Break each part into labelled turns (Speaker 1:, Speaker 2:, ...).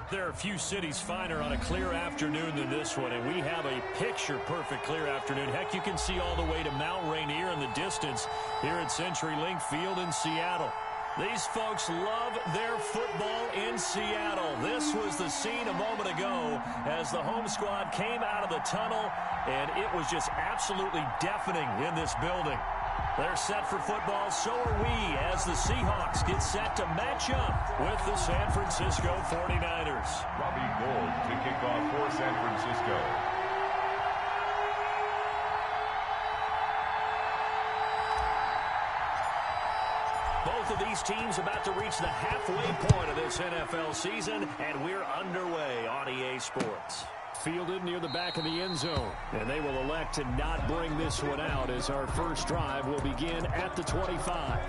Speaker 1: There are a few cities finer on a clear afternoon than this one, and we have a picture-perfect clear afternoon. Heck, you can see all the way to Mount Rainier in the distance here at CenturyLink Field in Seattle. These folks love their football in Seattle. This was the scene a moment ago as the home squad came out of the tunnel, and it was just absolutely deafening in this building. They're set for football, so are we, as the Seahawks get set to match up with the San Francisco 49ers.
Speaker 2: Robbie Gould to kick off for San Francisco.
Speaker 1: Both of these teams about to reach the halfway point of this NFL season, and we're underway on EA Sports. Fielded near the back of the end zone, and they will elect to not bring this one out as our first drive will begin at the 25.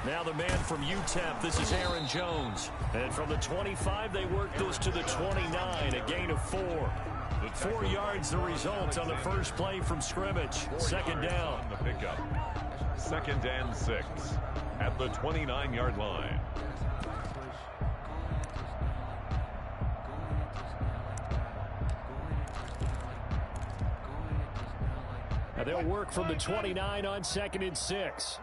Speaker 1: Now the man from UTEP, this is Aaron Jones. And from the 25, they work this to the 29, a gain of 4. 4 yards the result on the first play from scrimmage. Second down.
Speaker 2: On the pickup. 2nd and 6 at the 29-yard line.
Speaker 1: Now they'll work from the 29 on 2nd and 6.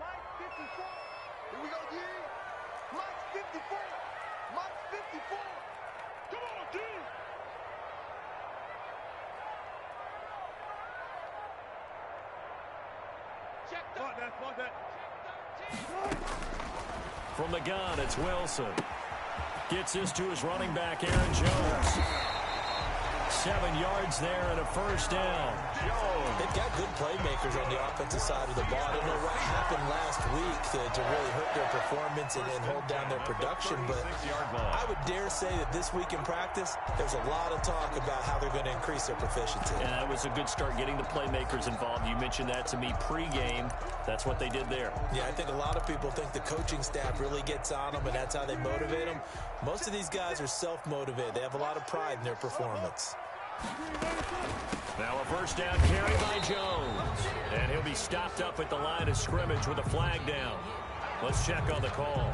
Speaker 1: From the gun, it's Wilson. Gets this to his running back, Aaron Jones. 7 yards there and a first down.
Speaker 3: They've got good playmakers on the offensive side of the ball. I don't know what happened last week to really hurt their performance and hold down their production, but I would dare say that this week in practice, there's a lot of talk about how they're going to increase their proficiency.
Speaker 1: And that was a good start getting the playmakers involved. You mentioned that to me pregame. That's what they did there.
Speaker 3: Yeah, I think a lot of people think the coaching staff really gets on them, and that's how they motivate them. Most of these guys are self-motivated. They have a lot of pride in their performance.
Speaker 1: Now a first down carry by Jones. And he'll be stopped up at the line of scrimmage with a flag down. Let's check on the call.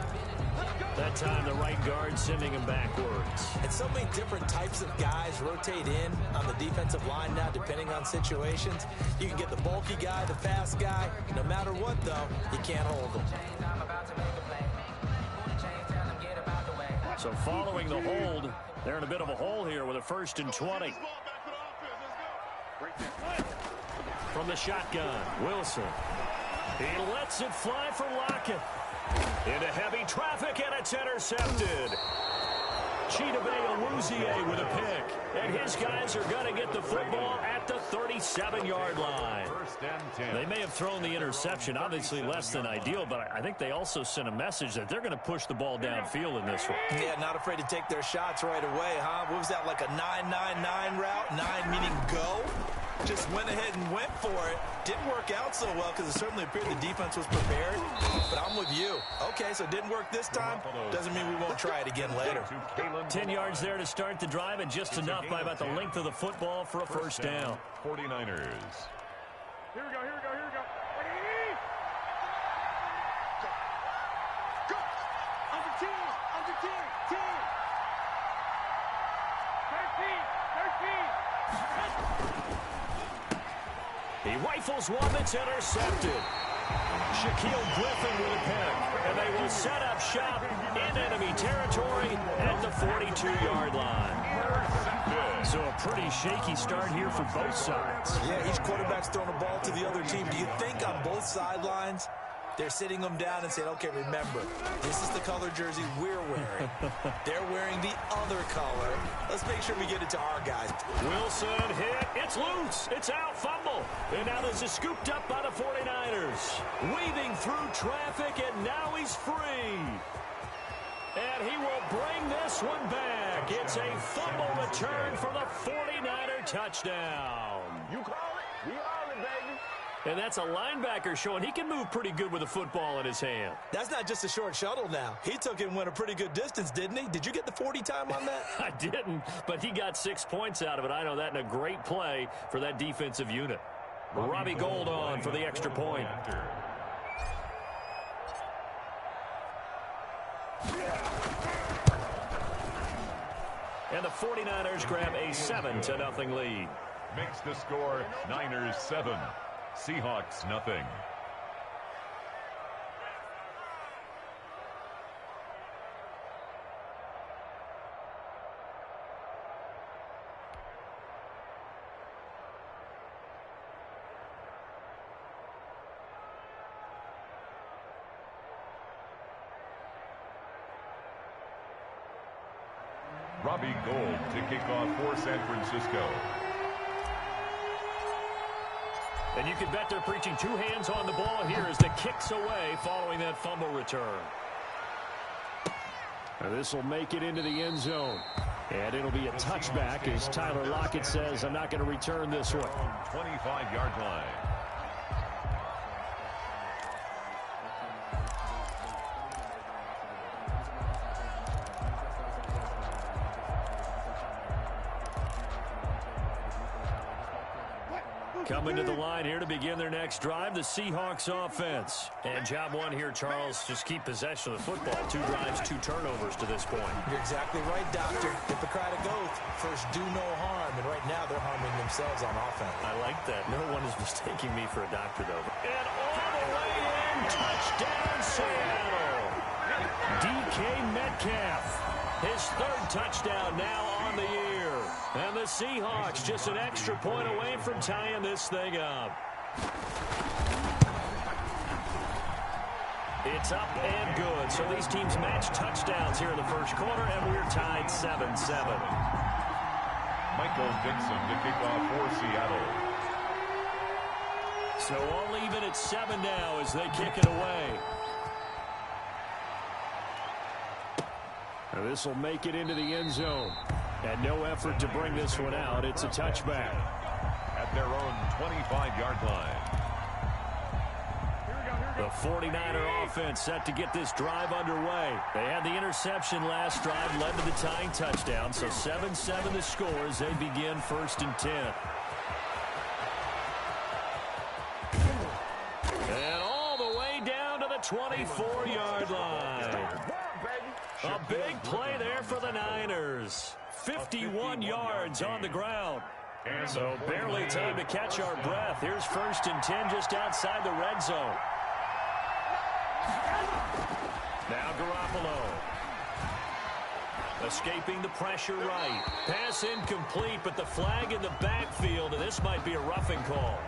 Speaker 1: That time the right guard sending him backwards.
Speaker 3: And so many different types of guys rotate in on the defensive line now depending on situations. You can get the bulky guy, the fast guy. No matter what, though, you can't hold them.
Speaker 1: So following the hold, they're in a bit of a hole here with a 1st and 20. From the shotgun, Wilson. He lets it fly for Lockett. Into heavy traffic, and it's intercepted. Chidobe Awuzie with a pick. And his guys are going to get the football at the 37-yard line. They may have thrown the interception, obviously less than ideal, but I think they also sent a message that they're going to push the ball downfield in this one.
Speaker 3: Yeah, not afraid to take their shots right away, huh? What was that, like a 9-9-9 route? 9 meaning go? Just went ahead and went for it. Didn't work out so well because it certainly appeared the defense was prepared. But I'm with you. Okay, so it didn't work this time. Doesn't mean we won't try it again later.
Speaker 1: 10 yards there to start the drive, and just enough by about the length of the football for a first down.
Speaker 2: 49ers.
Speaker 4: Here we go, here we go, here we go. Go. Under 10, under 10, 10. 13.
Speaker 1: He rifles one that's intercepted. Shaquille Griffin with a pick, and they will set up shop in enemy territory at the 42-yard line. So a pretty shaky start here for both sides.
Speaker 3: Yeah, each quarterback's throwing a ball to the other team. Do you think on both sidelines they're sitting them down and saying, okay, remember, this is the color jersey we're wearing. They're wearing the other color. Let's make sure we get it to our guys.
Speaker 1: Wilson hit. It's loose. It's out. Fumble. And now this is scooped up by the 49ers. Weaving through traffic, and now he's free. And he will bring this one back. It's a fumble return for the 49er touchdown.
Speaker 4: You call it, we call it, baby.
Speaker 1: And that's a linebacker showing he can move pretty good with a football in his hand.
Speaker 3: That's not just a short shuttle now. He took it and went a pretty good distance, didn't he? Did you get the 40 time on that?
Speaker 1: I didn't, but he got 6 points out of it. I know that, and a great play for that defensive unit. Robbie Gould on for the extra point. And the 49ers grab a 7-0 lead.
Speaker 2: Makes the score Niners 7, Seahawks nothing. Robbie Gould to kick off for San Francisco.
Speaker 1: And you can bet they're preaching two hands on the ball here as the kick's away following that fumble return. This will make it into the end zone. And it'll be a touchback as Tyler Lockett says, I'm not going to return this one.
Speaker 2: 25-yard line.
Speaker 1: Coming to the line here to begin their next drive, the Seahawks offense. And job one here, Charles, just keep possession of the football. 2 drives, 2 turnovers to this point.
Speaker 3: You're exactly right, Doctor. Hippocratic oath. First, do no harm. And right now, they're harming themselves on offense.
Speaker 1: I like that. No one is mistaking me for a doctor, though. And all the way in, touchdown, Seattle. DK Metcalf. His 3rd touchdown now on the year. And the Seahawks just an extra point away from tying this thing up. It's up and good. So these teams match touchdowns here in the first quarter, and we're tied 7-7.
Speaker 2: Michael Dixon to kick off for Seattle.
Speaker 1: So all even at 7 now as they kick it away. And this will make it into the end zone. And no effort to bring this one out. It's a touchback.
Speaker 2: At their own 25-yard line.
Speaker 1: The 49er offense set to get this drive underway. They had the interception last drive, led to the tying touchdown. So 7-7 the score as they begin 1st and 10. And all the way down to the 24-yard line. A big play there for the Niners. 51 yards on the ground. So barely time to catch our breath. Here's 1st and 10 just outside the red zone. Now Garoppolo. Escaping the pressure right. Pass incomplete, but the flag in the backfield, and this might be a roughing call.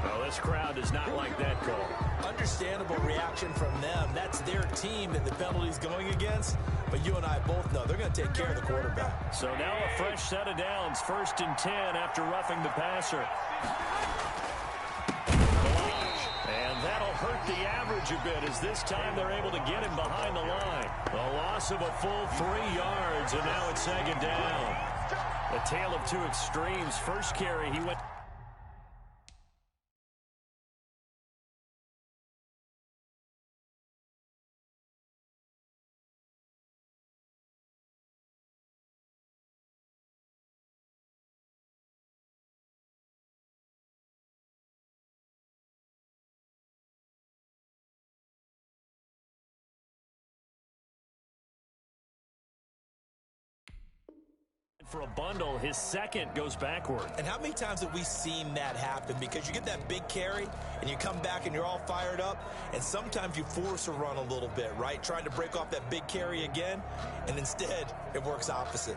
Speaker 1: Oh, this crowd does not like that call.
Speaker 3: Understandable reaction from them. That's their team that the penalty's going against. But you and I both know they're going to take care of the quarterback.
Speaker 1: So now a fresh set of downs. 1st and 10 after roughing the passer. And that'll hurt the average a bit as this time they're able to get him behind the line. A loss of a full 3 yards, and now it's 2nd down. A tale of two extremes. First carry, he went... for a bundle, his 2nd goes backward.
Speaker 3: And how many times have we seen that happen? Because you get that big carry, and you come back and you're all fired up, and sometimes you force a run a little bit, right? Trying to break off that big carry again, and instead, it works opposite.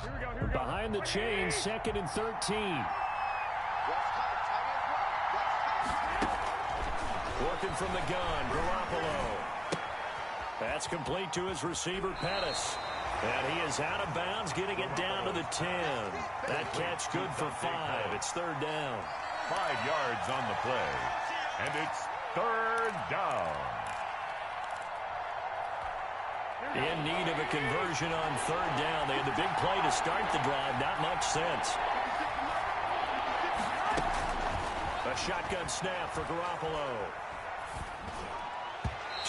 Speaker 4: Here we go.
Speaker 1: Behind the chain, 2nd and 13. Working from the gun, Garoppolo. That's complete to his receiver, Pettis. And he is out of bounds, getting it down to the 10. That catch good for 5. It's 3rd down.
Speaker 2: 5 yards on the play. And it's 3rd down.
Speaker 1: In need of a conversion on third down. They had the big play to start the drive. Not much sense. A shotgun snap for Garoppolo.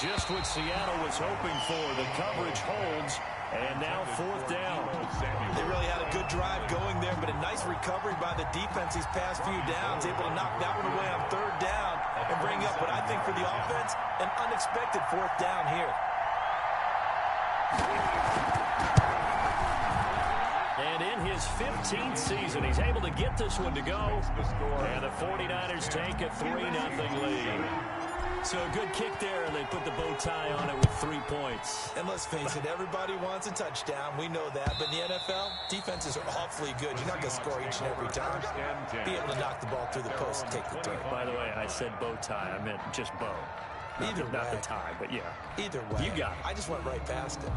Speaker 1: Just what Seattle was hoping for. The coverage holds. And now fourth down.
Speaker 3: They really had a good drive going there, but a nice recovery by the defense these past few downs. Able to knock that one away on third down and bring up what I think for the offense, an unexpected fourth down here.
Speaker 1: And in his 15th season, he's able to get this one to go. And the 49ers take a 3-0 lead. So a good kick there, and they put the bow tie on it with 3 points.
Speaker 3: And let's face it, everybody wants a touchdown. We know that. But in the NFL, defenses are awfully good. You're not going to score each and every time. Be able to knock the ball through the post and take the dirt.
Speaker 1: By the way, I said bow tie. I meant just bow.
Speaker 3: Either way.
Speaker 1: Not the tie, but yeah.
Speaker 3: Either way.
Speaker 1: You got it.
Speaker 3: I just went right past it.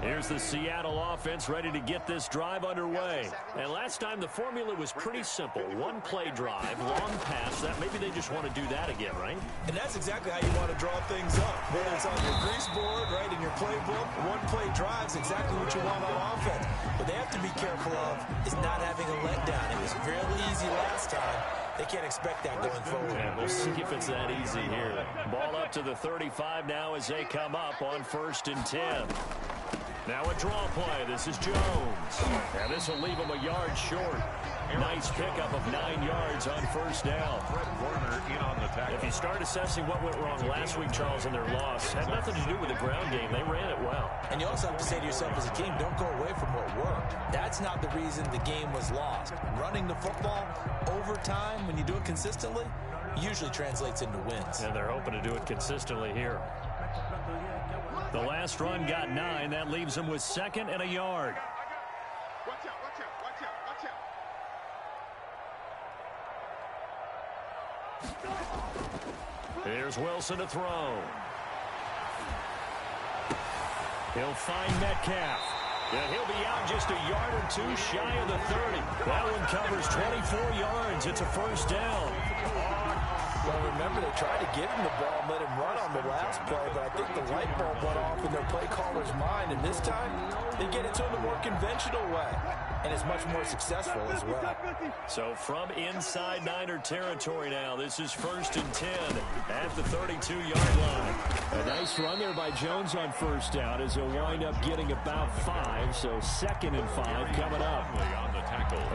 Speaker 1: Here's the Seattle offense ready to get this drive underway. And last time the formula was pretty simple. One play drive, long pass. That maybe they just want to do that again, right?
Speaker 3: And that's exactly how you want to draw things up. Whether it's on your grease board, right, in your playbook, one play drive is exactly what you want on offense. What they have to be careful of is not having a letdown. It was fairly easy last time. They can't expect that going forward.
Speaker 1: Yeah, we'll see if it's that easy here. Ball up to the 35 now as they come up on 1st and 10. Now a draw play. This is Jones. And this will leave him a yard short. Nice pickup of 9 yards on first down. If you start assessing what went wrong last week, Charles, in their loss, had nothing to do with the ground game. They ran it well.
Speaker 3: And you also have to say to yourself as a team, don't go away from what worked. That's not the reason the game was lost. Running the football over time, when you do it consistently, usually translates into wins.
Speaker 1: And they're hoping to do it consistently here. The last run got 9. That leaves them with 2nd and a yard.
Speaker 4: Watch out, watch out, watch out, watch out.
Speaker 1: Here's Wilson to throw. He'll find Metcalf. And he'll be out just a yard or two shy of the 30. That one covers 24 yards. It's a first down.
Speaker 3: Well, remember, they tried to give him the ball and let him run on the last play, but I think the light bulb went off in their play caller's mind, and this time they get it to him the more conventional way, and it's much more successful as well.
Speaker 1: So from inside Niner territory now, this is 1st and 10 at the 32-yard line. A nice run there by Jones on first down as he'll wind up getting about 5, so 2nd and 5 coming up.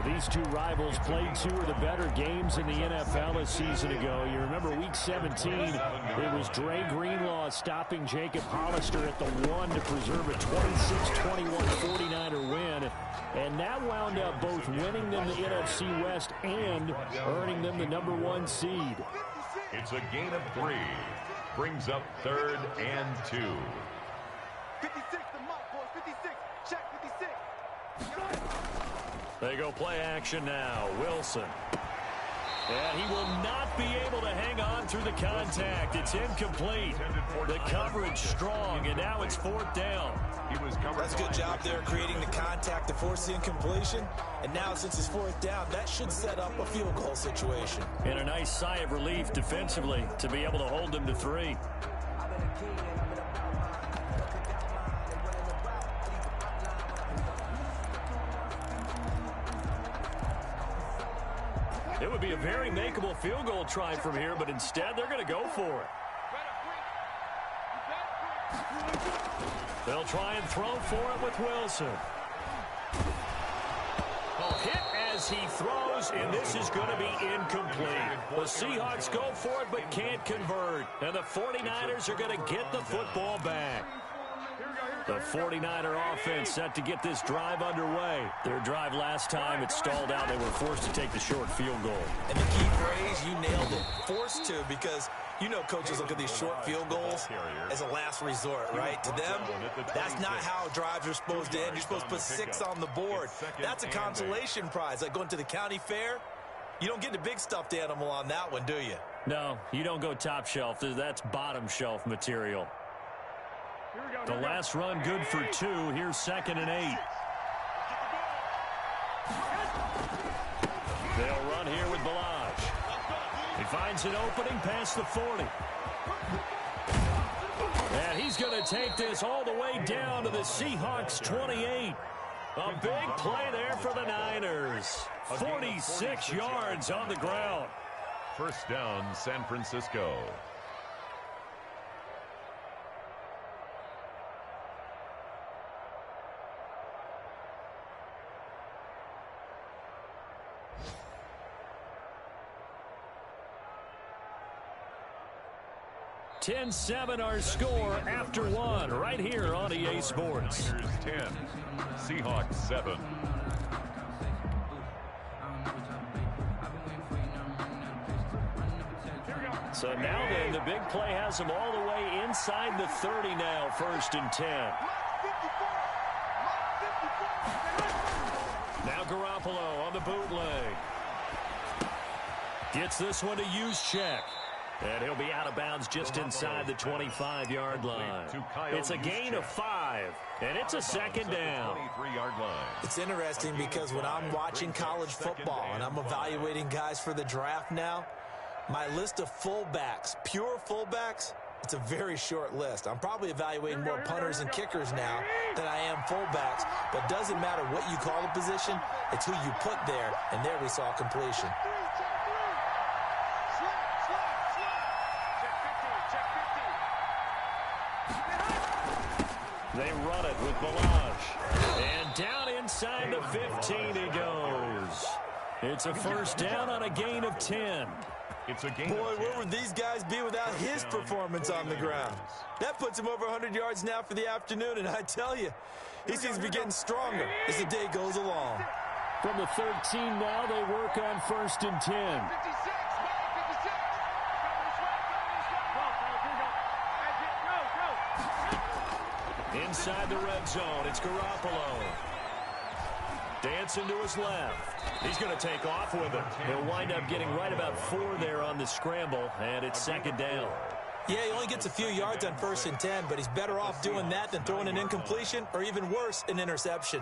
Speaker 1: These two rivals played 2 of the better games in the NFL a season ago. You remember week 17, it was Dre Greenlaw stopping Jacob Hollister at the 1 to preserve a 26-21 49er win. And that wound up both winning them the NFC West and earning them the #1 seed.
Speaker 2: It's a gain of 3. Brings up 3rd and 2.
Speaker 4: 56, the mark, boys. 56. Check 56.
Speaker 1: They go play action now. Wilson. And he will not be able to hang on through the contact. It's incomplete. The coverage strong, and now it's 4th down.
Speaker 3: That's a good job there creating the contact to force the incompletion. And now since it's 4th down, that should set up a field goal situation.
Speaker 1: And a nice sigh of relief defensively to be able to hold them to 3. It would be a very makeable field goal try from here, but instead they're going to go for it. They'll try and throw for it with Wilson. Hit as he throws, and this is going to be incomplete. The Seahawks go for it but can't convert, and the 49ers are going to get the football back. The 49er offense set to get this drive underway. Their drive last time, it stalled out. They were forced to take the short field goal.
Speaker 3: And the key phrase, you nailed it. Forced to, because you know coaches look at these short field goals as a last resort, right? To them, that's not how drives are supposed to end. You're supposed to put 6 on the board. That's a consolation prize, like going to the county fair. You don't get the big stuffed animal on that one, do you?
Speaker 1: No, you don't go top shelf. That's bottom shelf material. The last run good for 2. Here's 2nd and 8. They'll run here with Balaj. He finds an opening past the 40. And he's going to take this all the way down to the Seahawks 28. A big play there for the Niners. 46 yards on the ground.
Speaker 2: First down, San Francisco.
Speaker 1: $10-7 our score after 1 right here on EA Sports.
Speaker 2: Niners 10, Seahawks 7.
Speaker 1: So now then, the big play has them all the way inside the 30 now, 1st and 10. Now Garoppolo on the bootleg. Gets this one to Juszczyk. And he'll be out of bounds just inside the 25-yard line. It's a gain of 5, and it's a 2nd down.
Speaker 3: It's interesting because when I'm watching college football and I'm evaluating guys for the draft now, my list of fullbacks, pure fullbacks, it's a very short list. I'm probably evaluating more punters and kickers now than I am fullbacks, but it doesn't matter what you call the position, it's who you put there, and there we saw completion.
Speaker 1: They run it with Balaj. And down inside the 15 he goes. It's a 1st down on a gain of 10.
Speaker 2: It's a gain.
Speaker 3: Boy, where would these guys be without his performance on the ground? That puts him over 100 yards now for the afternoon, and I tell you, he seems to be getting stronger as the day goes along.
Speaker 1: From the 13 now, they work on 1st and 10. Inside the red zone, it's Garoppolo. Dancing to his left. He's going to take off with it. He'll wind up getting right about 4 there on the scramble, and it's 2nd down.
Speaker 3: Yeah, he only gets a few yards on 1st and 10, but he's better off doing that than throwing an incompletion, or even worse, an interception.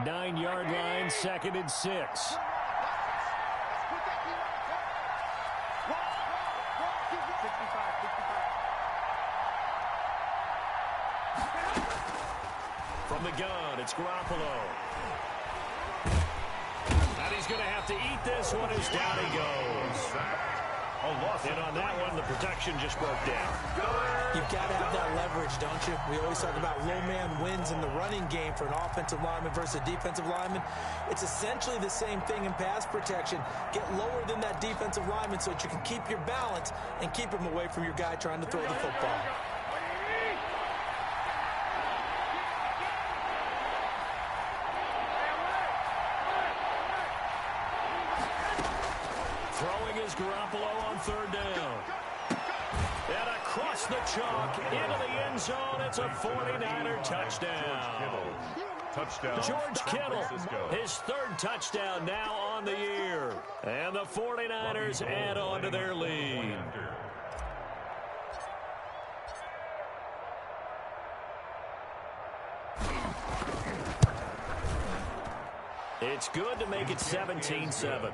Speaker 1: Nine-yard line, 2nd and 6. From the gun, it's Garoppolo. And he's going to have to eat this one as down he goes. And on that one, the protection just broke down.
Speaker 3: You've got to have that leverage, don't you? We always talk about low man wins in the running game for an offensive lineman versus a defensive lineman. It's essentially the same thing in pass protection. Get lower than that defensive lineman so that you can keep your balance and keep him away from your guy trying to throw the football.
Speaker 1: Throwing is Garoppolo on 3rd down. And across the chalk into the end zone. It's a 49er touchdown. George Kittle, his 3rd touchdown now on the year. And the 49ers add on to their lead. It's good to make it 17-7.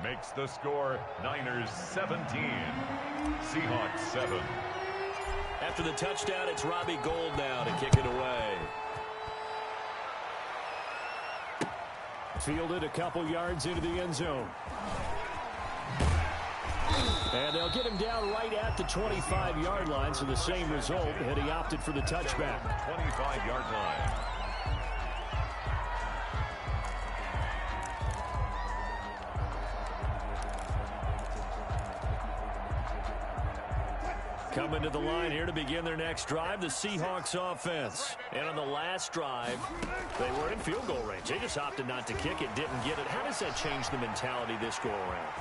Speaker 2: Makes the score Niners 17, Seahawks 7.
Speaker 1: After the touchdown, it's Robbie Gould now to kick it away. Fielded a couple yards into the end zone. And they'll get him down right at the 25-yard line, so the same result, and he opted for the touchback.
Speaker 2: 25-yard line.
Speaker 1: Coming to the line here to begin their next drive, the Seahawks offense. And on the last drive, they were in field goal range. They just opted not to kick it, didn't get it. How does that change the mentality this go around?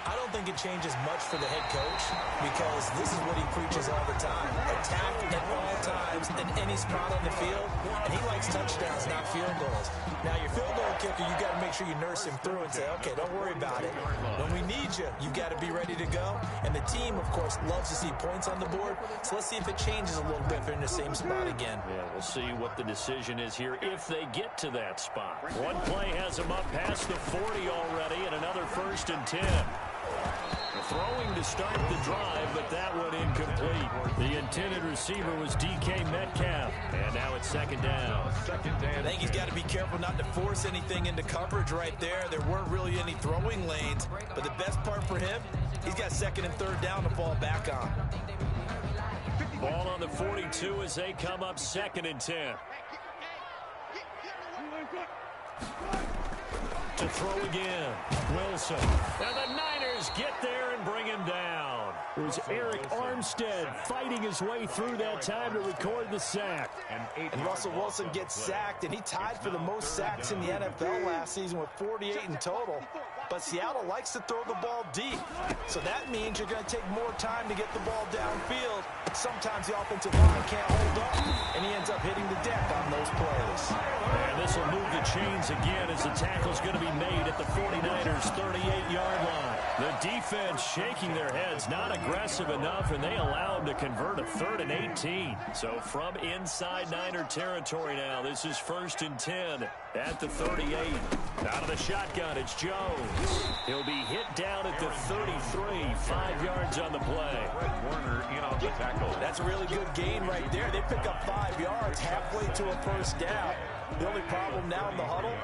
Speaker 3: I don't think it changes much for the head coach because this is what he preaches all the time. Attack at all times in any spot on the field, and he likes touchdowns, not field goals. Now, your field goal kicker, you got to make sure you nurse him through and say, okay, don't worry about it. When we need you, you got to be ready to go. And the team, of course, loves to see points on the board. So let's see if it changes a little bit if they're in the same spot again.
Speaker 1: Yeah, we'll see what the decision is here if they get to that spot. One play has them up past the 40 already, and another 1st and 10. Throwing to start the drive, but that one incomplete. The intended receiver was DK Metcalf, and now it's 2nd down.
Speaker 3: I think he's got to be careful not to force anything into coverage right there. There weren't really any throwing lanes, but the best part for him, he's got 2nd and 3rd down to fall back on.
Speaker 1: Ball on the 42 as they come up 2nd and 10. To throw again, Wilson. And the Niners get there and bring him down. It was Eric Armstead fighting his way through that time to record the sack.
Speaker 3: And Russell Wilson gets sacked, and he tied for the most sacks in the NFL last season with 48 in total. But Seattle likes to throw the ball deep. So that means you're going to take more time to get the ball downfield. Sometimes the offensive line can't hold up, and he ends up hitting the deck on those plays.
Speaker 1: And this will move the chains again as the tackle's going to be made at the 49ers' 38-yard line. The defense shaking their heads, not aggressive enough, and they allow them to convert a 3rd and 18. So from inside Niner territory now, this is 1st and 10 at the 38. Out of the shotgun, it's Jones. He'll be hit down at the 33, 5 yards on the play.
Speaker 2: Warner in on the tackle.
Speaker 3: That's a really good gain right there. They pick up 5 yards halfway to a 1st down. The only problem now in the huddle,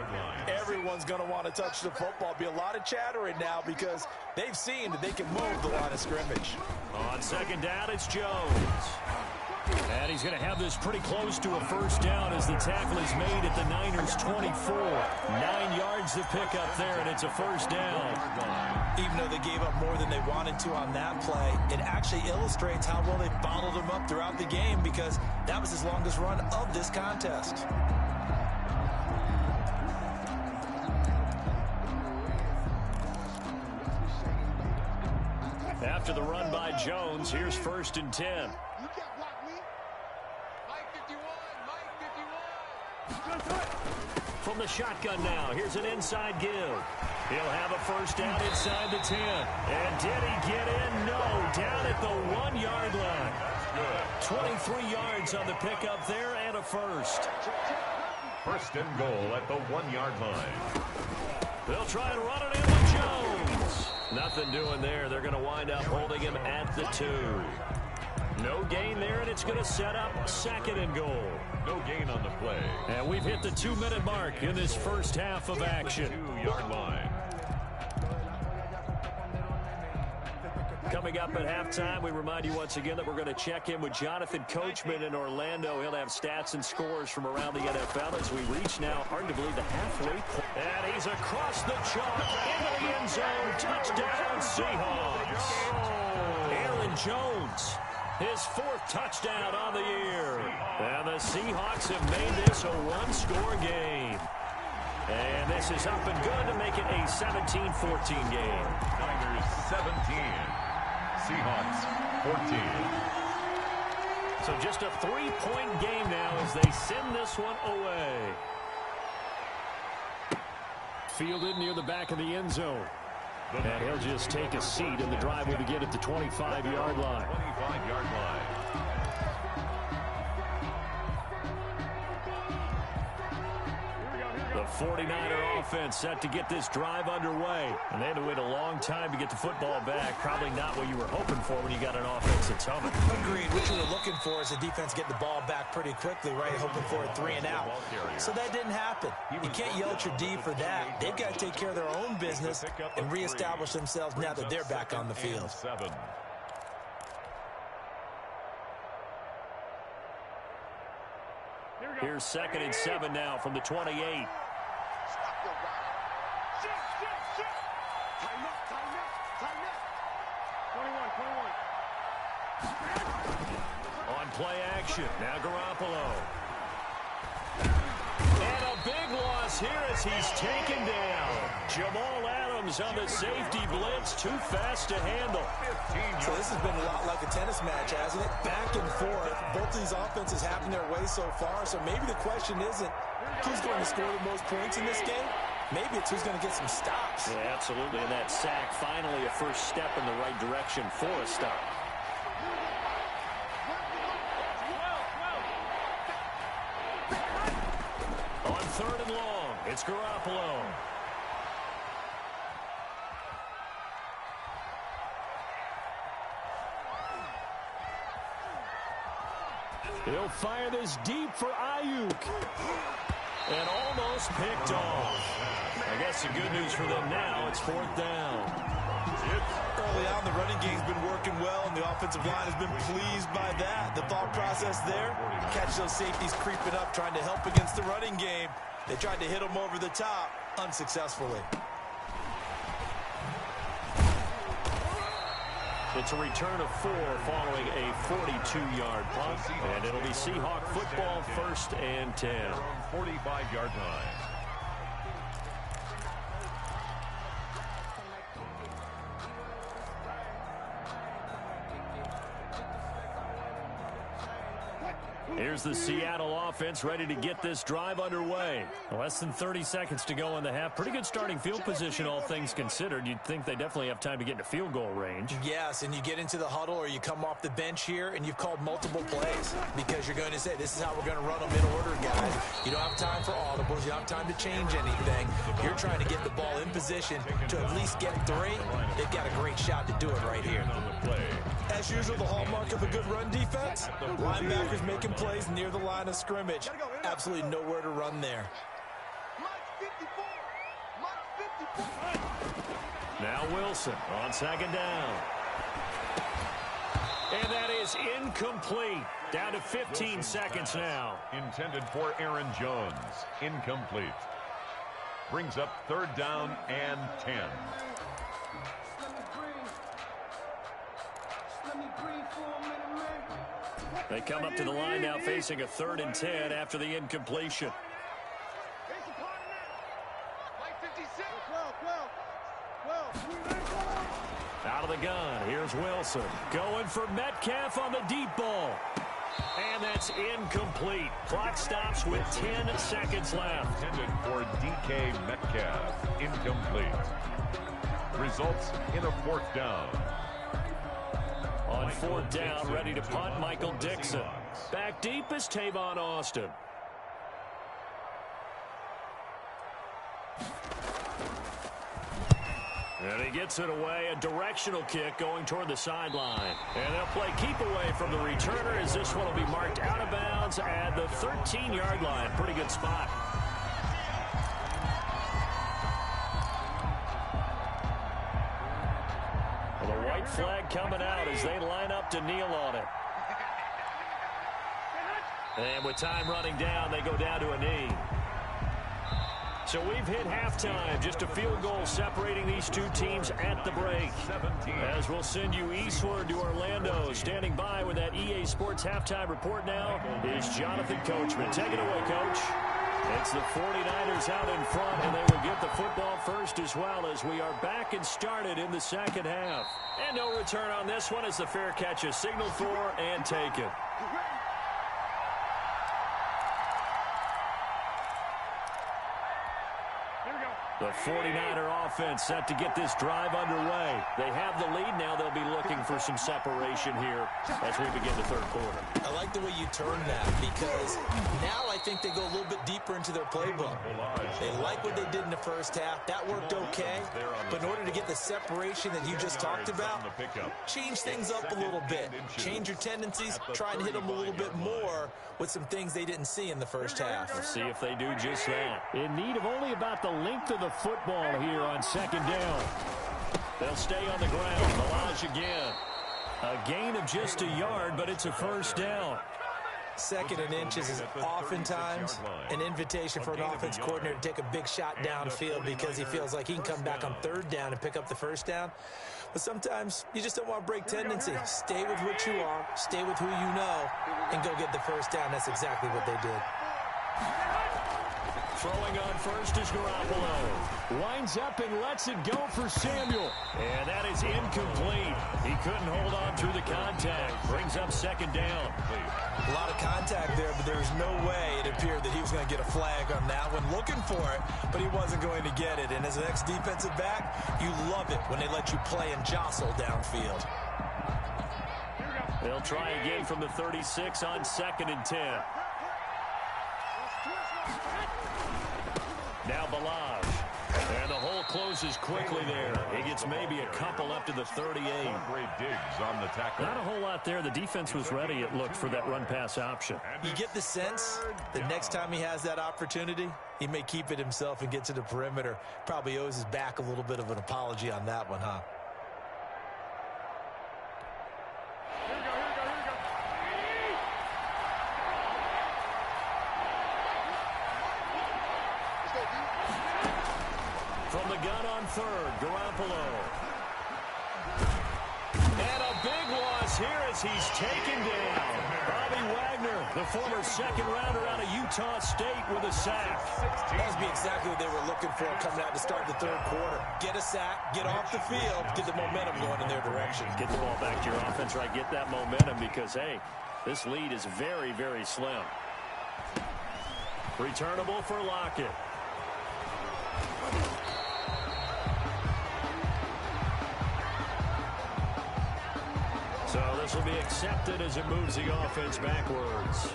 Speaker 3: everyone's going to want to touch the football. Be a lot of chattering now because they've seen that they can move the line of scrimmage.
Speaker 1: On 2nd down, it's Jones. And he's going to have this pretty close to a 1st down as the tackle is made at the Niners' 24. 9 yards to pick up there, and it's a 1st down.
Speaker 3: Even though they gave up more than they wanted to on that play, it actually illustrates how well they followed him up throughout the game because that was his longest run of this contest.
Speaker 1: After the run by Jones, here's 1st and 10.
Speaker 4: You can't block me. Mike 51.
Speaker 1: From the shotgun now, here's an inside give. He'll have a 1st down inside the 10. And did he get in? No, down at the 1-yard line. 23 yards on the pickup there and a 1st.
Speaker 2: 1st and goal at the 1-yard line.
Speaker 1: They'll try and run it in with Jones. Nothing doing there. They're going to wind up holding him at the 2. No gain there, and it's going to set up 2nd and goal.
Speaker 2: No gain on the play.
Speaker 1: And we've hit the 2-minute mark in this first half of action.
Speaker 2: 2-yard line.
Speaker 1: Coming up at halftime, we remind you once again that we're going to check in with Jonathan Coachman in Orlando. He'll have stats and scores from around the NFL as we reach now, hard to believe, the halfway point. And he's across the chalk into the end zone. Touchdown, Seahawks. Aaron Jones, his 4th touchdown on the year. And the Seahawks have made this a 1-score game. And this is up and good to make it a 17-14 game.
Speaker 2: Niners 17. Seahawks 14.
Speaker 1: So just a 3-point game now as they send this one away. Fielded near the back of the end zone. And he'll just take a seat, and the drive will begin at the 25-yard line.
Speaker 2: 25-yard line.
Speaker 1: The 49er offense set to get this drive underway. And they had to wait a long time to get the football back. Probably not what you were hoping for when you got an offense that's humming.
Speaker 3: Agreed. What you were looking for is the defense get the ball back pretty quickly, right? Hoping for a 3 and out. So that didn't happen. You can't yell at your D for that. They've got to take care of their own business and reestablish themselves now that they're back on the field.
Speaker 2: 7.
Speaker 1: Here's 2nd and 7 now from the 28.
Speaker 4: Stop your ride. Shit. Time up. 21.
Speaker 1: On play action, now Garoppolo. And a big loss here as he's taken down. Jamal Adams on the safety blitz, too fast to handle.
Speaker 3: So this has been a lot like a tennis match, hasn't it? Back and forth. Both of these offenses having their way so far. So maybe the question isn't who's going to score the most points in this game. Maybe it's who's going to get some stops.
Speaker 1: Yeah, absolutely. And that sack, finally a first step in the right direction for a stop. On 3rd and long, it's Garoppolo. He'll fire this deep for Ayuk. And almost picked off. I guess the good news for them now, it's 4th down.
Speaker 3: Early on, the running game's been working well, and the offensive line has been pleased by that. The thought process there, catch those safeties creeping up, trying to help against the running game. They tried to hit them over the top, unsuccessfully.
Speaker 1: It's a return of 4 following a 42-yard punt, and it'll be Seahawk football, 1st and 10.
Speaker 2: 45-yard line.
Speaker 1: Here's the Seattle offense ready to get this drive underway. Less than 30 seconds to go in the half. Pretty good starting field position, all things considered. You'd think they definitely have time to get into field goal range.
Speaker 3: Yes, and you get into the huddle or you come off the bench here and you've called multiple plays because you're going to say, this is how we're going to run them in order, guys. You don't have time for audibles. You don't have time to change anything. You're trying to get the ball in position to at least get 3. They've got a great shot to do it right here. As usual, the hallmark of a good run defense, linebackers making plays near the line of scrimmage. Absolutely nowhere to run there.
Speaker 1: Now Wilson on 2nd down. And that is incomplete. Down to 15 seconds now.
Speaker 2: Intended for Aaron Jones. Incomplete. Brings up 3rd down and 10.
Speaker 1: They come up to the line now facing a 3rd and 10 after the incompletion. Out of the gun, here's Wilson. Going for Metcalf on the deep ball. And that's incomplete. Clock stops with 10 seconds left.
Speaker 2: Intended for DK Metcalf. Incomplete. Results in a 4th down.
Speaker 1: On 4th down, ready to punt, Michael Dixon. Back deep is Tavon Austin. And he gets it away, a directional kick going toward the sideline. And they'll play keep away from the returner as this one will be marked out of bounds at the 13-yard line. Pretty good spot. The white flag coming out as they line up to kneel on it. And with time running down, they go down to a knee. So we've hit halftime. Just a field goal separating these two teams at the break. As we'll send you eastward to Orlando. Standing by with that EA Sports halftime report now is Jonathan Coachman. Take it away, Coach. It's the 49ers out in front, and they will get the football first as well as we are back and started in the 2nd half. And no return on this one as the fair catch is signaled for and taken. The 49er offense set to get this drive underway. They have the lead now. They'll be looking for some separation here as we begin the 3rd quarter.
Speaker 3: I like the way you turn that because now I think they go a little bit deeper into their playbook. They like what they did in the 1st half. That worked okay. But in order to get the separation that you just talked about, change things up a little bit. Change your tendencies. Try and hit them a little bit more with some things they didn't see in the 1st half.
Speaker 1: We'll see if they do just that. In need of only about the length of the football here on 2nd down. They'll stay on the ground. Milage again. A gain of just a yard, but it's a 1st down.
Speaker 3: Second and inches is oftentimes an invitation for an offense coordinator to take a big shot downfield because he feels like he can come back on third down and pick up the first down. But sometimes you just don't want to break tendency. Stay with what you are, stay with who you know, and go get the first down. That's exactly what they did.
Speaker 1: Throwing on first is Garoppolo. Winds up and lets it go for Samuel. And that is incomplete. He couldn't hold on through the contact. Brings up second down.
Speaker 3: A lot of contact there, but there was no way it appeared that he was going to get a flag on that one. Looking for it, but he wasn't going to get it. And as an ex-defensive back, you love it when they let you play and jostle downfield.
Speaker 1: They'll try again from the 36 on 2nd and 10. Now Balaj. And the hole closes quickly there. He gets maybe a couple up to the 38.
Speaker 2: Great digs on the tackle.
Speaker 1: Not a whole lot there. The defense was ready, it looked, for that run-pass option.
Speaker 3: You get the sense that next time he has that opportunity, he may keep it himself and get to the perimeter. Probably owes his back a little bit of an apology on that one, huh?
Speaker 1: From the gun on third, Garoppolo. And a big loss here as he's taken down. Bobby Wagner, the former second-rounder out of Utah State, with a sack.
Speaker 3: That must be exactly what they were looking for coming out to start the third quarter. Get a sack, get off the field, get the momentum going in their direction.
Speaker 1: Get the ball back to your offense, right? Get that momentum because, hey, this lead is very, very slim. Returnable for Lockett. So this will be accepted as it moves the offense backwards.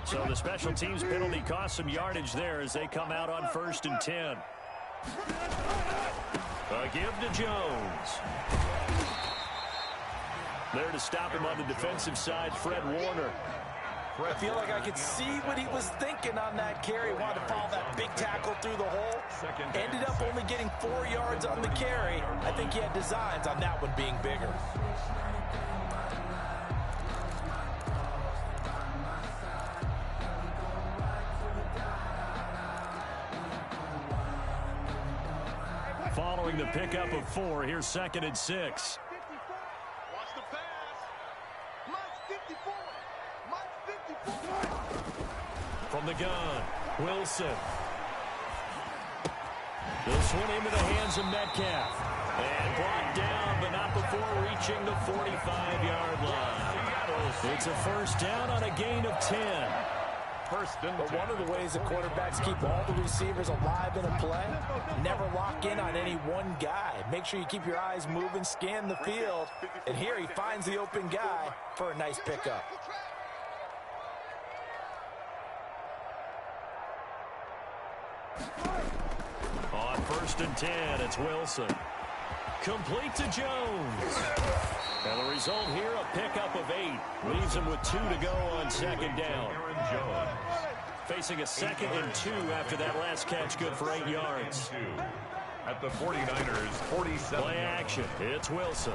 Speaker 1: So the special teams penalty cost some yardage there as they come out on 1st and 10. A give to Jones. There to stop him on the defensive side, Fred Warner.
Speaker 3: I feel like I could see what he was thinking on that carry. Wanted to follow that big tackle through the hole. Ended up only getting 4 yards on the carry. I think he had designs on that one being bigger.
Speaker 1: Following the pickup of 4, here's 2nd and 6.
Speaker 4: Watch the pass. Mike 54. Mike 54.
Speaker 1: From the gun, Wilson. This one into the hands of Metcalf. And brought down, but not before reaching the 45-yard line. It's a first down on a gain of 10.
Speaker 3: But one of the ways the quarterbacks keep all the receivers alive in a play, never lock in on any one guy. Make sure you keep your eyes moving, scan the field. And here he finds the open guy for a nice pickup.
Speaker 1: On 1st and 10, it's Wilson. Complete to Jones. And the result here, a pickup of 8. Leaves him with 2 to go on 2nd down. Facing a 2nd and 2 after that last catch, good for 8 yards.
Speaker 2: At the 49ers, 47.
Speaker 1: Play action. It's Wilson.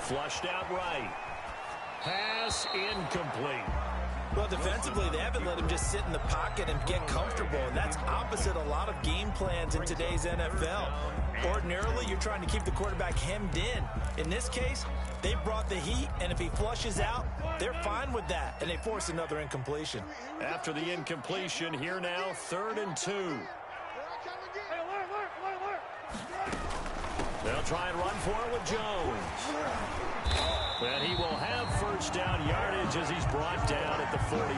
Speaker 1: Flushed out right. Pass incomplete.
Speaker 3: Well, defensively, they haven't let him just sit in the pocket and get comfortable, and that's opposite a lot of game plans in today's NFL. Ordinarily, you're trying to keep the quarterback hemmed in. In this case, they brought the heat, and if he flushes out, they're fine with that, and they force another incompletion.
Speaker 1: After the incompletion, here now, 3rd and 2. They'll try and run for it with Jones. And he will have first down yardage as he's brought down at the 41.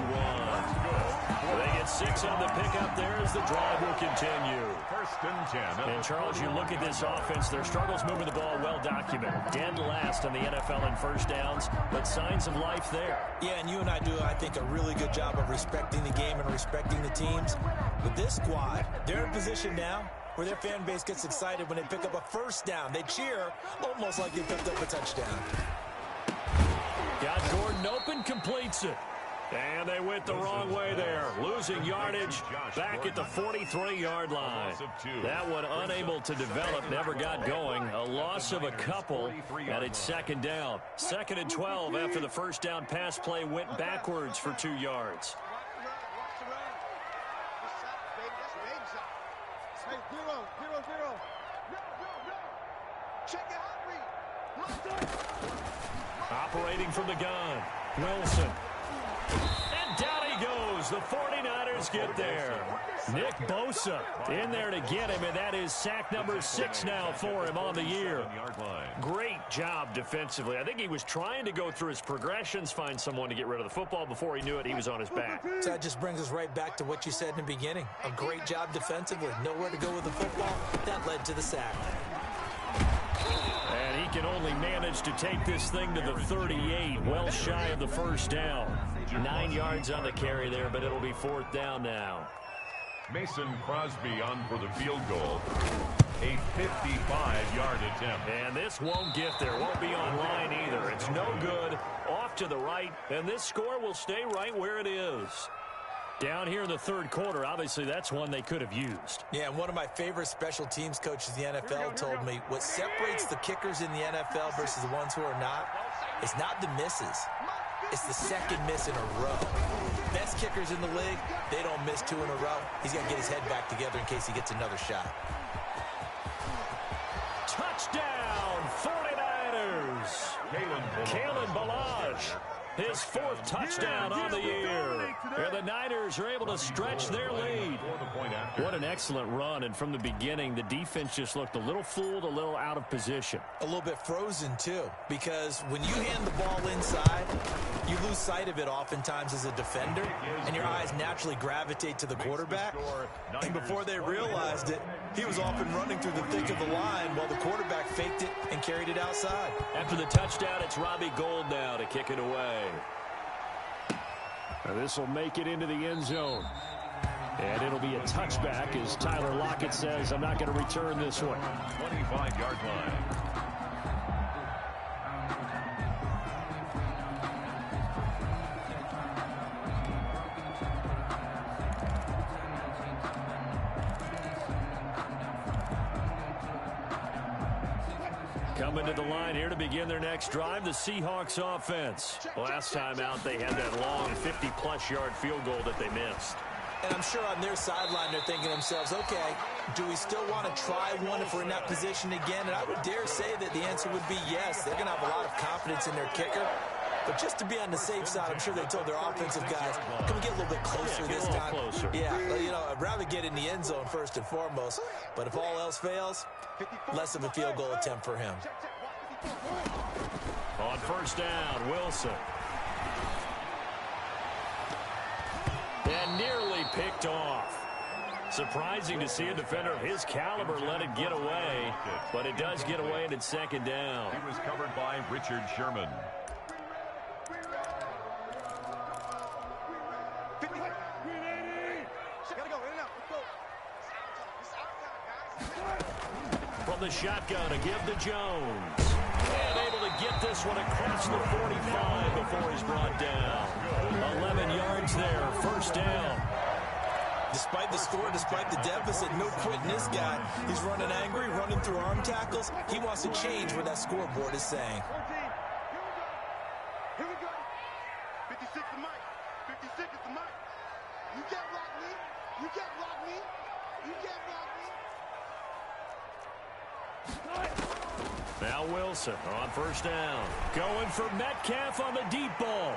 Speaker 1: They get 6 on the pickup there as the drive will continue.
Speaker 2: 1st and 10.
Speaker 1: And, Charles, you look at this offense, their struggles moving the ball well documented. Dead last on the NFL in first downs, but signs of life there.
Speaker 3: Yeah, and you and I do, I think, a really good job of respecting the game and respecting the teams. With this squad, they're in a position now where their fan base gets excited when they pick up a first down. They cheer almost like they picked up a touchdown.
Speaker 1: Got Gordon open, completes it. And they went the wrong way there. Losing yardage back at the 43-yard line. That one unable to develop, never got going. A loss of a couple, and it's second down. 2nd and 12 after the first down pass play went backwards for 2 yards.
Speaker 4: Hey, zero. No. Check it out,
Speaker 1: Operating from the gun, Wilson. And down he goes. The 49ers get there. Nick Bosa in there to get him, and that is sack number 6 now for him on the year. Great job defensively. I think he was trying to go through his progressions, find someone to get rid of the football. Before he knew it, he was on his back.
Speaker 3: So that just brings us right back to what you said in the beginning. A great job defensively. Nowhere to go with the football. That led to the sack.
Speaker 1: And he can only manage to take this thing to the 38, well shy of the first down. 9 yards on the carry there, but it'll be 4th down now.
Speaker 2: Mason Crosby on for the field goal. A 55-yard attempt.
Speaker 1: And this won't get there. Won't be on line either. It's no good. Off to the right, and this score will stay right where it is. Down here in the 3rd quarter, obviously that's one they could have used.
Speaker 3: Yeah, and one of my favorite special teams coaches in the NFL told me what separates the kickers in the NFL versus the ones who are not, it's not the misses. It's the second miss in a row. Best kickers in the league, they don't miss 2 in a row. He's got to get his head back together in case he gets another shot.
Speaker 1: Touchdown, 49ers! Kalen Ballage. His 4th touchdown on the year. And the Niners are able to stretch their lead. What an excellent run. And from the beginning, the defense just looked a little fooled, a little out of position.
Speaker 3: A little bit frozen, too, because when you hand the ball inside, you lose sight of it oftentimes as a defender, and your eyes naturally gravitate to the quarterback. And before they realized it, he was off and running through the thick of the line while the quarterback faked it and carried it outside.
Speaker 1: After the touchdown, it's Robbie Gould now to kick it away. Now this will make it into the end zone. And it'll be a touchback as Tyler Lockett says, I'm not going to return this one.
Speaker 2: 25-yard line.
Speaker 1: Coming to the line here to begin their next drive, the Seahawks offense. Last time out, they had that long 50-plus yard field goal that they missed.
Speaker 3: And I'm sure on their sideline, they're thinking to themselves, okay, do we still want to try one if we're in that position again? And I would dare say that the answer would be yes. They're going to have a lot of confidence in their kicker. But just to be on the safe side, I'm sure they told their offensive guys, can we get a little bit closer this time?
Speaker 1: Closer.
Speaker 3: Yeah, you know, I'd rather get in the end zone first and foremost. But if all else fails, less of a field goal attempt for him.
Speaker 1: On first down, Wilson. And nearly picked off. Surprising to see a defender of his caliber let it get away. But it does get away, and it's second down.
Speaker 2: He was covered by Richard Sherman.
Speaker 1: From the shotgun, a give to Jones. And able to get this one across the 45 before he's brought down. 11 yards there, first down.
Speaker 3: Despite the score, despite the deficit, no quitting this guy. He's running angry, running through arm tackles. He wants to change what that scoreboard is saying.
Speaker 4: Here we go. 56 to Mike. 56 is the Mike. You can't block me. You can't block me. You can't block me.
Speaker 1: Now Wilson on first down. Going for Metcalf on the deep ball.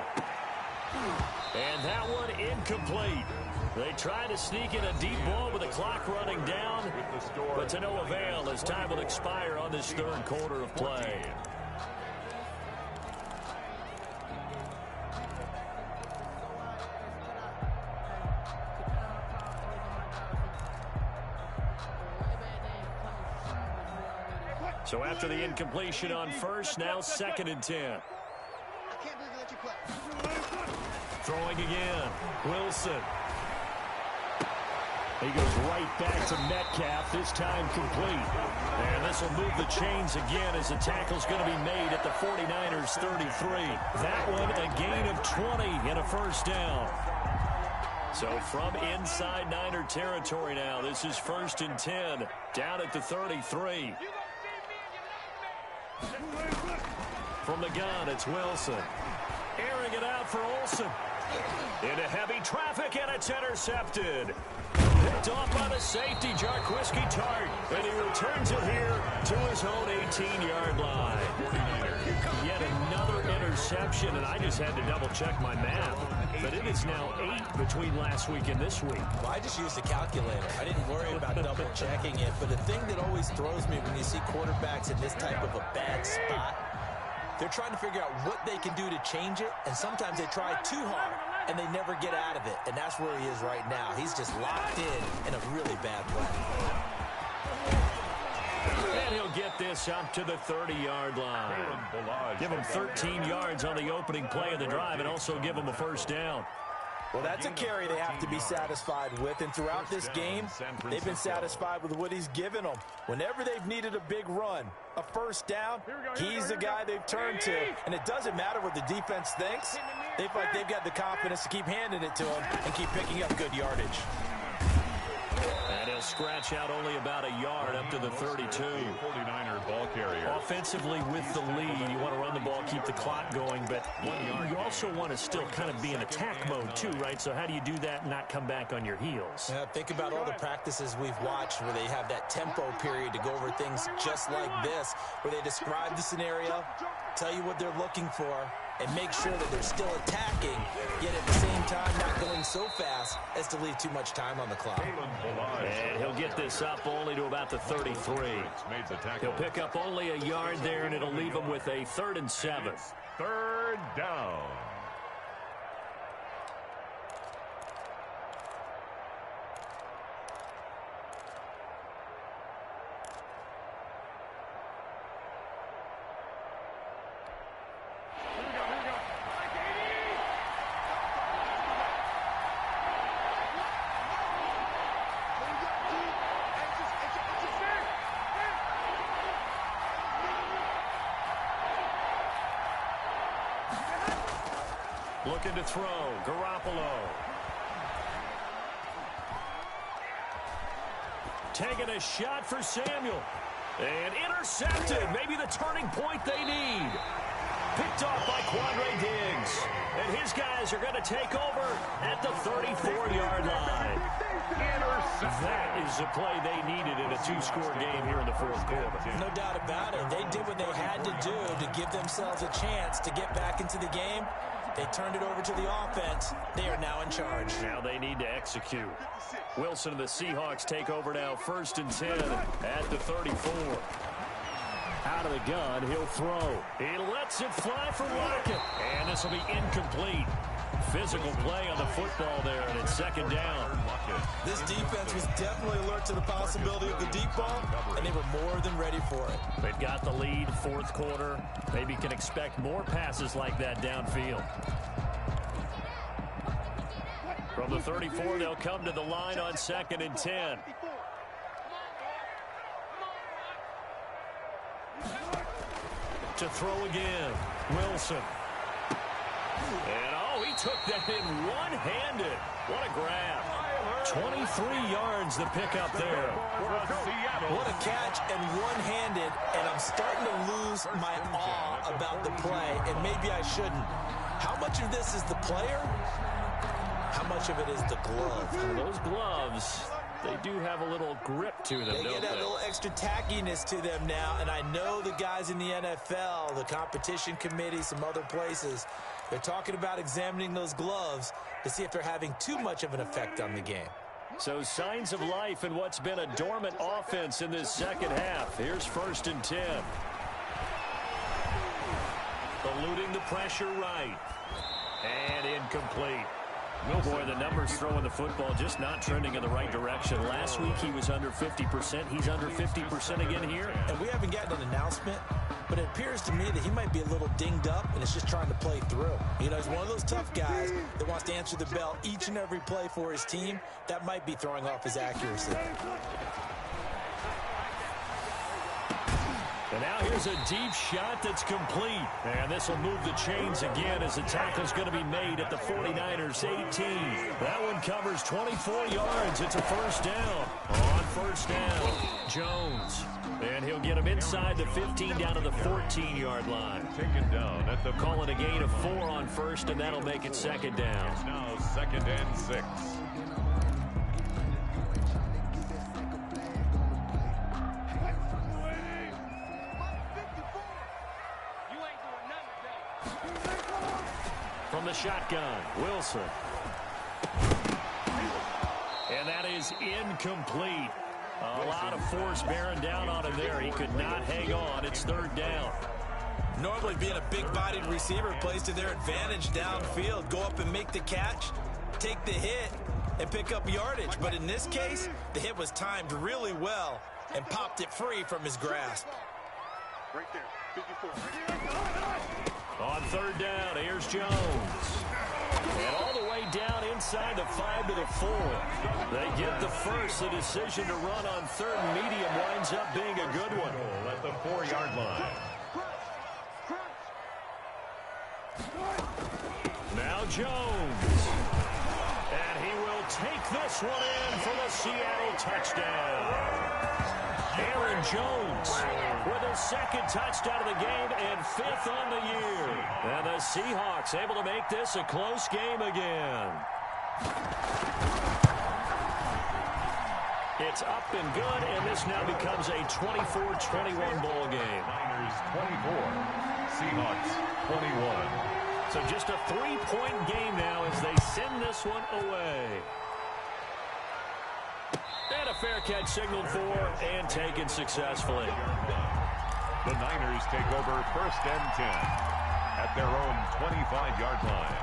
Speaker 1: And that one incomplete. They try to sneak in a deep ball with the clock running down, but to no avail as time will expire on this 3rd quarter of play. So after the incompletion on first, now 2nd and 10.
Speaker 4: I can't believe you let you play.
Speaker 1: Throwing again, Wilson. He goes right back to Metcalf, this time complete. And this will move the chains again as the tackle's going to be made at the 49ers 33. That one a gain of 20 and a first down. So from inside Niner territory now, this is 1st and 10 down at the 33. From the gun, it's Wilson. Airing it out for Olsen. Into heavy traffic, and it's intercepted. Picked off by the safety, Jarquiski Tart. And he returns it here to his own 18-yard line. Yet another interception, and I just had to double-check my math. But it is now 8 between last week and this week.
Speaker 3: Well, I just used a calculator. I didn't worry about double-checking it. But the thing that always throws me when you see quarterbacks in this type of a bad spot, they're trying to figure out what they can do to change it, and sometimes they try too hard, and they never get out of it. And that's where he is right now. He's just locked in a really bad way.
Speaker 1: And he'll get this up to the 30-yard line. Give him 13 yards on the opening play of the drive and also give him a first down.
Speaker 3: Well, that's a carry they have to be satisfied with. And throughout this game, they've been satisfied with what he's given them. Whenever they've needed a big run, a first down, he's the guy they've turned to. And it doesn't matter what the defense thinks. They feel like they've got the confidence to keep handing it to him and keep picking up good yardage.
Speaker 1: And he'll scratch out only about a yard up to the 32.
Speaker 2: 49er ball carrier.
Speaker 1: Offensively with the lead, you want to run the ball, keep the clock going, but you also want to still kind of be in attack mode too, right? So how do you do that and not come back on your heels?
Speaker 3: Yeah, think about all the practices we've watched where they have that tempo period to go over things just like this, where they describe the scenario, tell you what they're looking for, and make sure that they're still attacking, yet at the same time not going so fast as to leave too much time on the clock.
Speaker 1: And he'll get this up only to about the 33. He'll pick up only a yard there, and it'll leave him with a 3rd and 7.
Speaker 2: 3rd down.
Speaker 1: Looking to throw, Garoppolo. Taking a shot for Samuel. And intercepted. Maybe the turning point they need. Picked off by Quandre Diggs. And his guys are going to take over at the 34-yard line. That is the play they needed in a 2-score game here in the 4th quarter.
Speaker 3: No doubt about it. They did what they had to do to give themselves a chance to get back into the game. They turned it over to the offense. They are now in charge.
Speaker 1: Now they need to execute. Wilson and the Seahawks take over now, 1st and 10 at the 34. Out of the gun, he'll throw. He lets it fly for Rocket. And this will be incomplete. Physical play on the football there, and it's 2nd down.
Speaker 3: This defense was definitely alert to the possibility of the deep ball, and they were more than ready for it.
Speaker 1: They've got the lead, 4th quarter. Maybe can expect more passes like that downfield. From the 34, they'll come to the line on 2nd and 10. To throw again, Wilson. And he took that in one-handed. What a grab. 23 yards to pick up there.
Speaker 3: What a catch and one-handed, and I'm starting to lose my awe about the play, and maybe I shouldn't. How much of this is the player? How much of it is the glove?
Speaker 1: Well, those gloves, they do have a little grip to them,
Speaker 3: They get that little extra tackiness to them now, and I know the guys in the NFL, the competition committee, some other places, they're talking about examining those gloves to see if they're having too much of an effect on the game.
Speaker 1: So signs of life in what's been a dormant offense in this 2nd half. Here's 1st and 10. Eluding the pressure right. And incomplete. Oh boy, the numbers throwing the football just not trending in the right direction. Last week he was under 50%. He's under 50% again here.
Speaker 3: And we haven't gotten an announcement but it appears to me that he might be a little dinged up and is just trying to play through. You know, he's one of those tough guys that wants to answer the bell each and every play for his team. That might be throwing off his accuracy.
Speaker 1: And now here's a deep shot that's complete. And this will move the chains again as the tackle's going to be made at the 49ers 18. That one covers 24 yards. It's a first down. On first down, Jones. And he'll get him inside the 15 down to the 14-yard line.
Speaker 2: Taken down at the...
Speaker 1: Calling a gain of 4 on first, and that'll make it second down.
Speaker 2: It's now 2nd and 6.
Speaker 1: From the shotgun, Wilson. And that is incomplete. A lot of force bearing down on him there. He could not hang on. It's 3rd down.
Speaker 3: Normally being a big-bodied receiver plays to their advantage downfield. Go up and make the catch, take the hit, and pick up yardage. But in this case, the hit was timed really well and popped it free from his grasp.
Speaker 4: Right there, 54.
Speaker 1: On 3rd down, here's Jones. And all the way down inside the 5 to the 4. They get the first. The decision to run on 3rd and medium winds up being a good one.
Speaker 2: At the 4-yard line.
Speaker 1: Now Jones. And he will take this one in for the Seattle touchdown. Aaron Jones with his 2nd touchdown of the game and 5th on the year. And the Seahawks able to make this a close game again. It's up and good, and this now becomes a 24-21 ball game.
Speaker 2: Niners 24, Seahawks 21.
Speaker 1: So just a 3-point game now as they send this one away. And a fair catch signaled for and taken successfully.
Speaker 2: The Niners take over 1st and 10 at their own 25-yard line.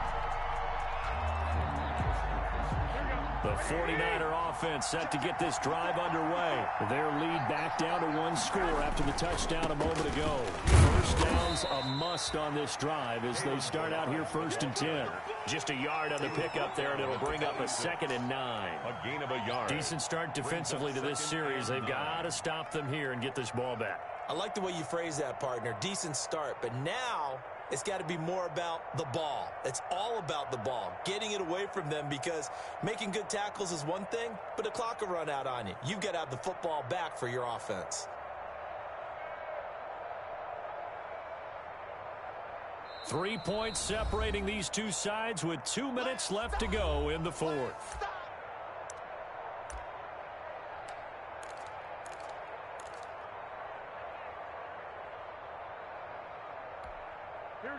Speaker 1: The 49er offense set to get this drive underway. Their lead back down to 1 score after the touchdown a moment ago. First down's a must on this drive as they start out here 1st and 10. Just a yard on the pickup there, and it'll bring up a 2nd and 9.
Speaker 2: A gain of a yard.
Speaker 1: Decent start defensively to this series. They've got to stop them here and get this ball back.
Speaker 3: I like the way you phrase that, partner. Decent start, but now it's got to be more about the ball. It's all about the ball, getting it away from them, because making good tackles is one thing, but the clock will run out on you. You've got to have the football back for your offense.
Speaker 1: 3 points separating these two sides with 2 minutes left to go in the 4th.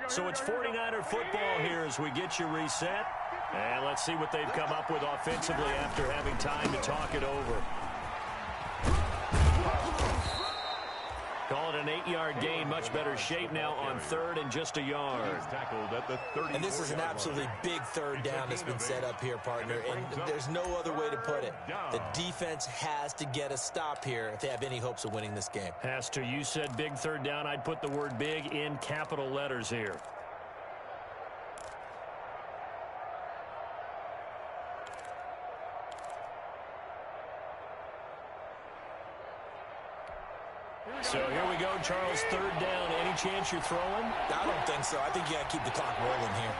Speaker 1: So it's 49er football here as we get you reset. And let's see what they've come up with offensively after having time to talk it over. Call it an 8-yard gain. Much better shape now on 3rd and just a yard.
Speaker 3: And this is an absolutely big 3rd down that's been set up here, partner. And there's no other way to put it. The defense has to get a stop here if they have any hopes of winning this game.
Speaker 1: Has to. You said big 3rd down. I'd put the word big in capital letters here. So here we go, Charles, 3rd down. Any chance you're throwing?
Speaker 3: I don't think so. I think you got to keep the clock rolling here.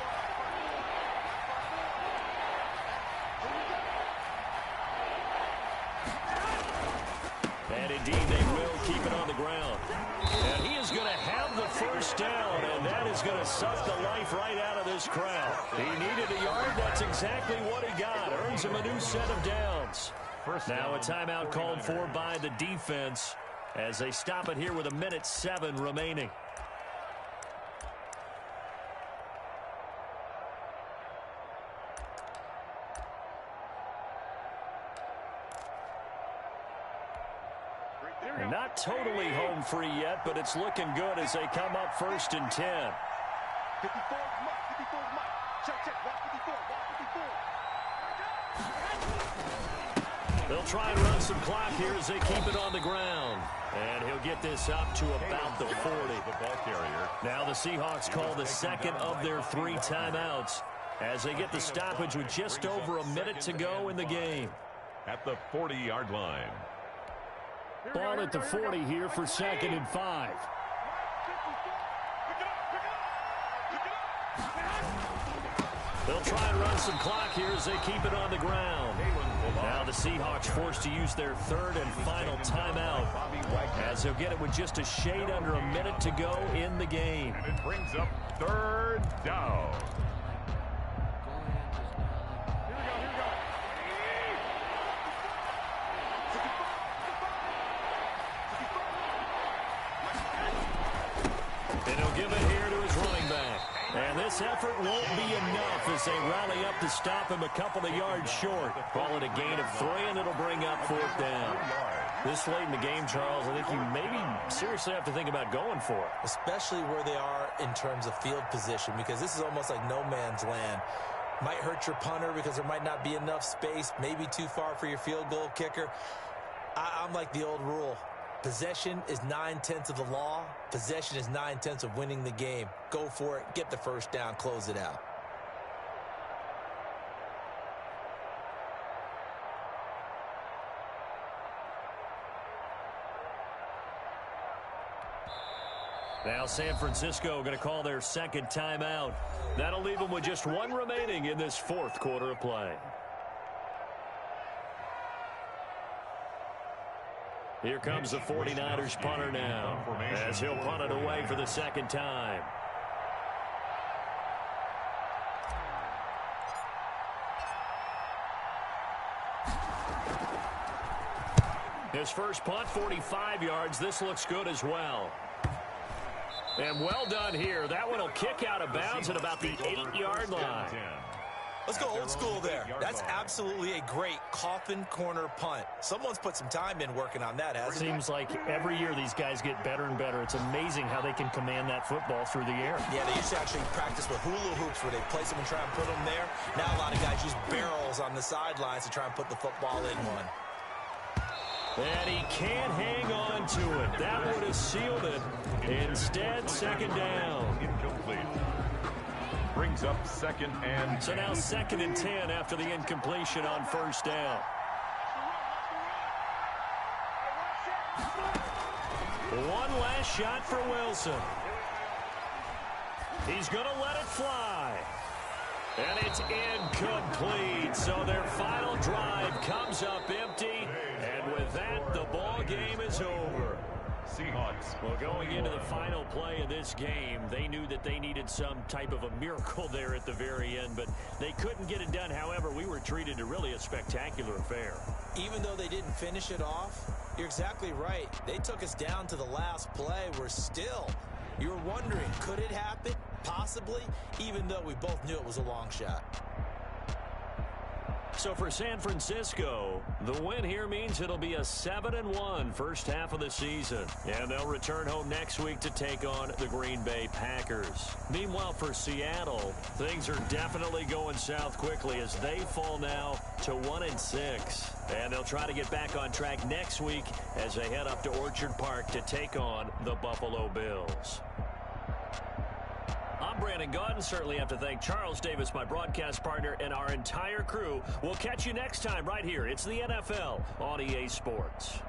Speaker 1: And indeed, they will keep it on the ground. And he is going to have the first down, and that is going to suck the life right out of this crowd. He needed a yard. That's exactly what he got. Earns him a new set of downs. Now a timeout called for by the defense as they stop it here with 1:07 remaining. Not totally home free yet, but it's looking good as they come up 1st and 10.
Speaker 4: 54 Mike, 54 Mike. Check, watch 54, watch 54.
Speaker 1: They'll try and run some clock here as they keep it on the ground. And he'll get this up to about the 40.
Speaker 2: ball carrier.
Speaker 1: Now the Seahawks call the second of their 3 timeouts as they get the stoppage with just over a minute to go in the game.
Speaker 2: At the 40-yard line.
Speaker 1: Ball at the 40 here for 2nd and 5. They'll try and run some clock here as they keep it on the ground. Now the Seahawks forced to use their 3rd and final timeout as they'll get it with just a shade under a minute to go in the game.
Speaker 2: And it brings up 3rd down.
Speaker 1: And he'll give it here to his running back. And this effort won't be enough as they rally up to stop him a couple of yards short. Call it a gain of 3, and it'll bring up 4th down. This late in the game, Charles, I think you maybe seriously have to think about going for it.
Speaker 3: Especially where they are in terms of field position, because this is almost like no man's land. Might hurt your punter because there might not be enough space, maybe too far for your field goal kicker. I'm like the old rule. Possession is 9/10 of the law. Possession is 9/10 of winning the game. Go for it. Get the first down. Close it out.
Speaker 1: Now San Francisco going to call their 2nd timeout. That'll leave them with just 1 remaining in this 4th quarter of play. Here comes the 49ers punter now as he'll punt it away for the 2nd time. His first punt, 45 yards. This looks good as well. And well done here. That one will kick out of bounds at about the 8-yard line.
Speaker 3: Let's go old school there. That's absolutely a great coffin corner punt. Someone's put some time in working on that, hasn't it?
Speaker 1: Seems like every year these guys get better and better. It's amazing how they can command that football through the air.
Speaker 3: Yeah, they used to actually practice with hula hoops where they place them and try and put them there. Now a lot of guys use barrels on the sidelines to try and put the football in one.
Speaker 1: And he can't hang on to it. That would have sealed it. Instead, 2nd down.
Speaker 2: Incomplete. Brings up 2nd and 10.
Speaker 1: So now 2nd and 10 after the incompletion on 1st down. One last shot for Wilson. He's going to let it fly. And it's incomplete. So their final drive comes up empty. And with that, the ball game is over.
Speaker 2: Seahawks.
Speaker 1: Well, going into the final play of this game, they knew that they needed some type of a miracle there at the very end, but they couldn't get it done. However, we were treated to really a spectacular affair.
Speaker 3: Even though they didn't finish it off, you're exactly right. They took us down to the last play. You were wondering, could it happen? Possibly, even though we both knew it was a long shot.
Speaker 1: So for San Francisco, the win here means it'll be a 7-1 first half of the season. And they'll return home next week to take on the Green Bay Packers. Meanwhile, for Seattle, things are definitely going south quickly as they fall now to 1-6. And they'll try to get back on track next week as they head up to Orchard Park to take on the Buffalo Bills. I'm Brandon Gaudin. Certainly have to thank Charles Davis, my broadcast partner, and our entire crew. We'll catch you next time right here. It's the NFL on EA Sports.